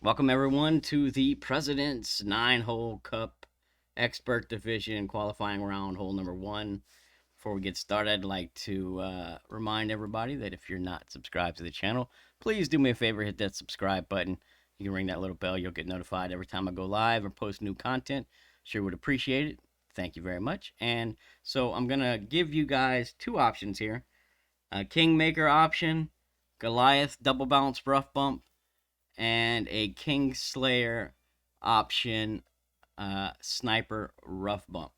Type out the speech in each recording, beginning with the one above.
Welcome everyone to the President's 9-hole Cup Expert Division qualifying round, hole number 1. Before we get started, I'd like to remind everybody that if you're not subscribed to the channel, please do me a favor, hit that subscribe button. You can ring that little bell, you'll get notified every time I go live or post new content. Sure would appreciate it. Thank you very much. And so I'm going to give you guys two options here. A Kingmaker option, Goliath double bounce rough bump, and a Kingslayer option, sniper rough bump.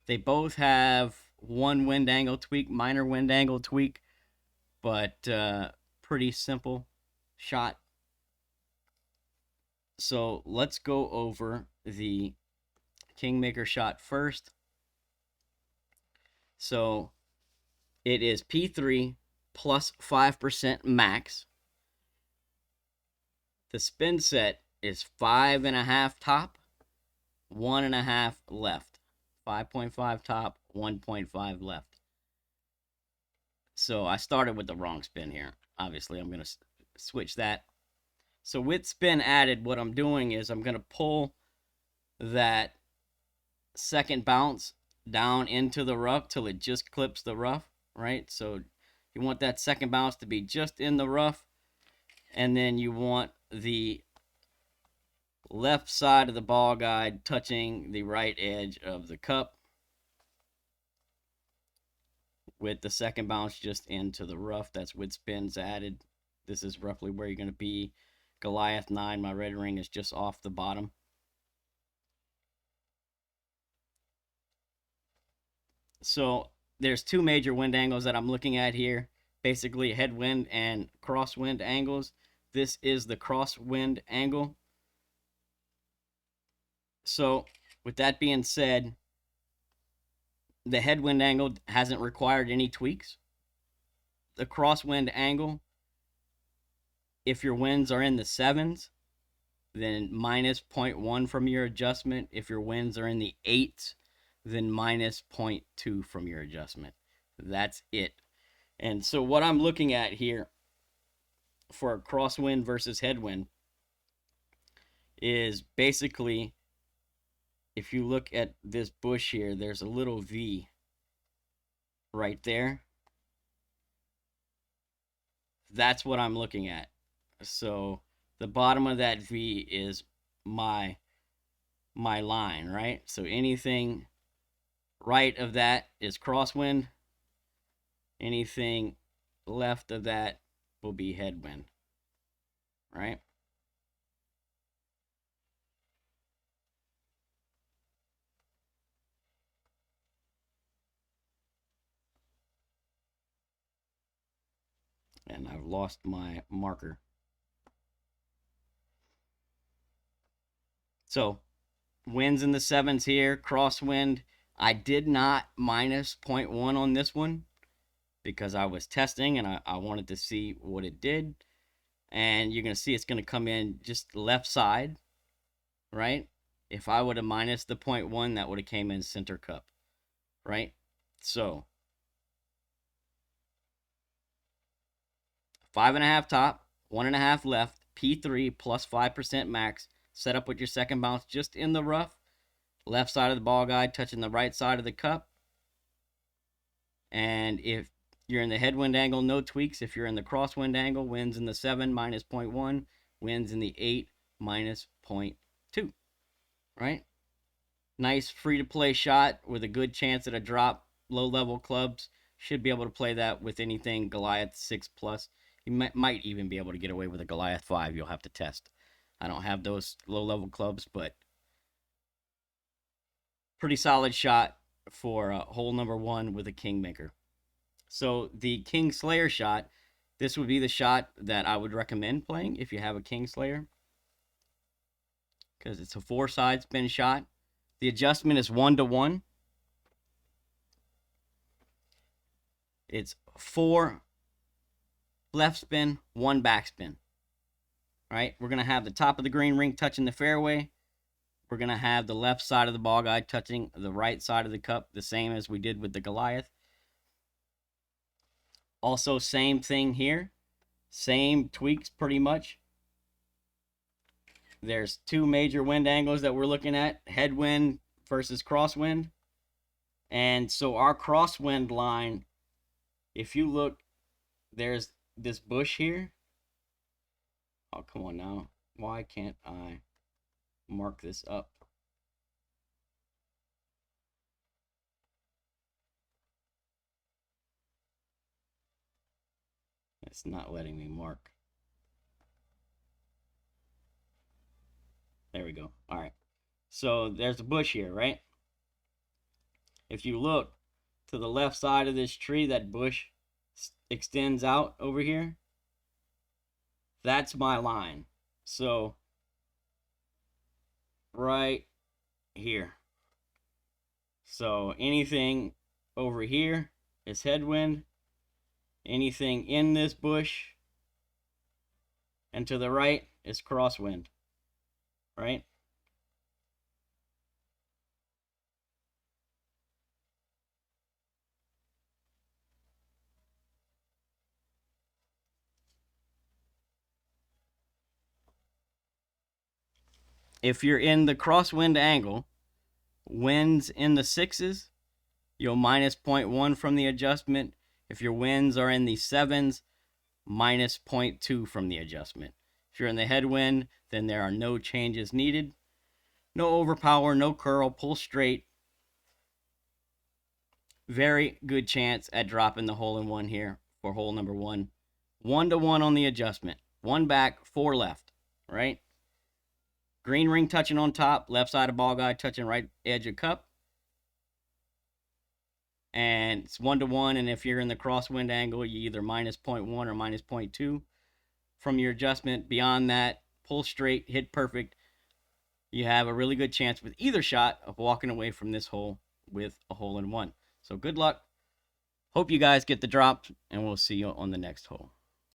They both have one wind angle tweak, minor wind angle tweak, but pretty simple shot. So let's go over the Kingmaker shot first. So it is P3 plus 5% max. The spin set is 5.5 top, 1.5 left. 5.5 top, 1.5 left. So I started with the wrong spin here. Obviously, I'm going to switch that. So with spin added, what I'm doing is I'm going to pull that second bounce down into the rough till it just clips the rough, right? So you want that second bounce to be just in the rough, and then you want the left side of the ball guide touching the right edge of the cup, with the second bounce just into the rough. That's with spins added. This is roughly where you're going to be. Goliath 9, my red ring is just off the bottom. So there's two major wind angles that I'm looking at here. Basically headwind and crosswind angles. This is the crosswind angle. So with that being said, the headwind angle hasn't required any tweaks. The crosswind angle, if your winds are in the 7s, then minus 0.1 from your adjustment. If your winds are in the 8s, then minus 0.2 from your adjustment. That's it. And so what I'm looking at here for crosswind versus headwind is basically, if you look at this bush here, there's a little V right there. That's what I'm looking at. So the bottom of that V is my line, right? So anything right of that is crosswind. Anything left of that will be headwind, right? And I've lost my marker. So winds in the 7s here, crosswind. I did not minus 0.1 on this one because I was testing and I wanted to see what it did. And you're going to see it's going to come in just left side, right? If I would have minus the 0.1, that would have came in center cup, right? So 5.5 top, 1.5 left, P3 plus 5% max. Set up with your second bounce just in the rough. Left side of the ball guide touching the right side of the cup. And if you're in the headwind angle, no tweaks. If you're in the crosswind angle, winds in the 7 minus 0.1, winds in the 8 minus 0.2, right? Nice free to play shot with a good chance at a drop. Low level clubs should be able to play that with anything Goliath 6 plus. You might even be able to get away with a Goliath 5. You'll have to test. I don't have those low level clubs, but pretty solid shot for hole number 1 with a Kingmaker. So the Kingslayer shot, this would be the shot that I would recommend playing if you have a Kingslayer, because it's a 4-side spin shot. The adjustment is 1-to-1. It's 4 left spin, 1 back spin. Right? We're going to have the top of the green ring touching the fairway. We're going to have the left side of the ball guide touching the right side of the cup, the same as we did with the Goliath. Also, same thing here. Same tweaks pretty much. there's two major wind angles that we're looking at, headwind versus crosswind. And so our crosswind line, if you look, there's this bush here. Oh, come on now. Why can't I mark this up? It's not letting me mark. There we go. All right. So there's a bush here, right? If you look to the left side of this tree, that bush extends out over here. That's my line. So right here. So anything over here is headwind. Anything in this bush and to the right is crosswind, right? If you're in the crosswind angle, winds in the 6s, you'll minus 0.1 from the adjustment. If your winds are in the 7s, minus 0.2 from the adjustment. If you're in the headwind, then there are no changes needed. No overpower, no curl, pull straight. Very good chance at dropping the hole-in-one here for hole number 1. 1-to-1 on the adjustment. 1 back, 4 left, right? Green ring touching on top, left side of ball guide touching right edge of cup. And it's 1-to-1, and if you're in the crosswind angle, you either minus 0.1 or minus 0.2 from your adjustment. Beyond that, pull straight, hit perfect. You have a really good chance with either shot of walking away from this hole with a hole-in-one. So good luck. Hope you guys get the drop, and we'll see you on the next hole.